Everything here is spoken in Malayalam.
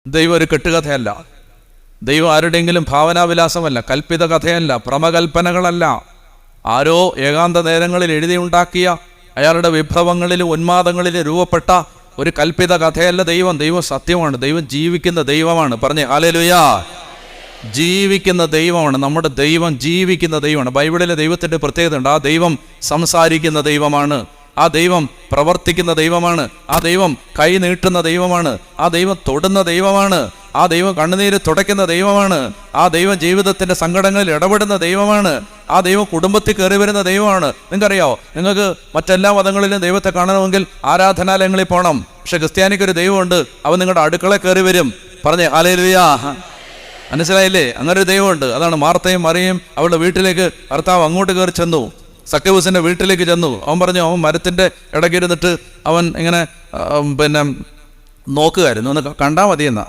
ദൈവം ഒരു കെട്ടുകഥയല്ല. ദൈവം ആരുടെയെങ്കിലും ഭാവനാവിലാസമല്ല, കൽപ്പിത കഥയല്ല, ഭ്രമകൽപ്പനകളല്ല. ആരോ ഏകാന്ത നേരങ്ങളിൽ എഴുതിയുണ്ടാക്കിയ അയാളുടെ വിഭ്രമങ്ങളിലും ഉന്മാദങ്ങളിലും രൂപപ്പെട്ട ഒരു കൽപ്പിത കഥയല്ല ദൈവം. ദൈവം സത്യമാണ്. ദൈവം ജീവിക്കുന്ന ദൈവമാണ്. പറഞ്ഞേ ഹല്ലേലൂയാ. ജീവിക്കുന്ന ദൈവമാണ് നമ്മുടെ ദൈവം. ജീവിക്കുന്ന ദൈവമാണ്. ബൈബിളിലെ ദൈവത്തിൻ്റെ പ്രത്യേകത ഉണ്ട്. ആ ദൈവം സംസാരിക്കുന്ന ദൈവമാണ്. ആ ദൈവം പ്രവർത്തിക്കുന്ന ദൈവമാണ്. ആ ദൈവം കൈ നീട്ടുന്ന ദൈവമാണ്. ആ ദൈവം തൊടുന്ന ദൈവമാണ്. ആ ദൈവം കണ്ണുനീര് തുടയ്ക്കുന്ന ദൈവമാണ്. ആ ദൈവം ജീവിതത്തിൻ്റെ സങ്കടങ്ങളിൽ ഇടപെടുന്ന ദൈവമാണ്. ആ ദൈവം കുടുംബത്തിൽ കയറി വരുന്ന ദൈവമാണ്. നിങ്ങൾക്കറിയാമോ, നിങ്ങൾക്ക് മറ്റെല്ലാ മതങ്ങളിലും ദൈവത്തെ കാണണമെങ്കിൽ ആരാധനാലയങ്ങളിൽ പോകണം. പക്ഷെ ക്രിസ്ത്യാനിക്കൊരു ദൈവമുണ്ട്. അവൻ നിങ്ങളുടെ അടുക്കളയിൽ കയറി വരും. പറഞ്ഞേ ഹല്ലേലൂയാ. മനസ്സിലായില്ലേ? അങ്ങനെ ഒരു ദൈവമുണ്ട്. അതാണ് മാർത്തയും മറിയയും അവളുടെ വീട്ടിലേക്ക് ഭർത്താവ് അങ്ങോട്ട് കയറി ചെന്നു. സക്കവൂസിൻ്റെ വീട്ടിലേക്ക് ചെന്നു. അവൻ പറഞ്ഞു, അവൻ മരത്തിൻ്റെ ഇടയ്ക്കിരുന്നിട്ട് അവൻ ഇങ്ങനെ നോക്കുമായിരുന്നു. ഒന്ന് കണ്ടാൽ മതിയെന്നാ.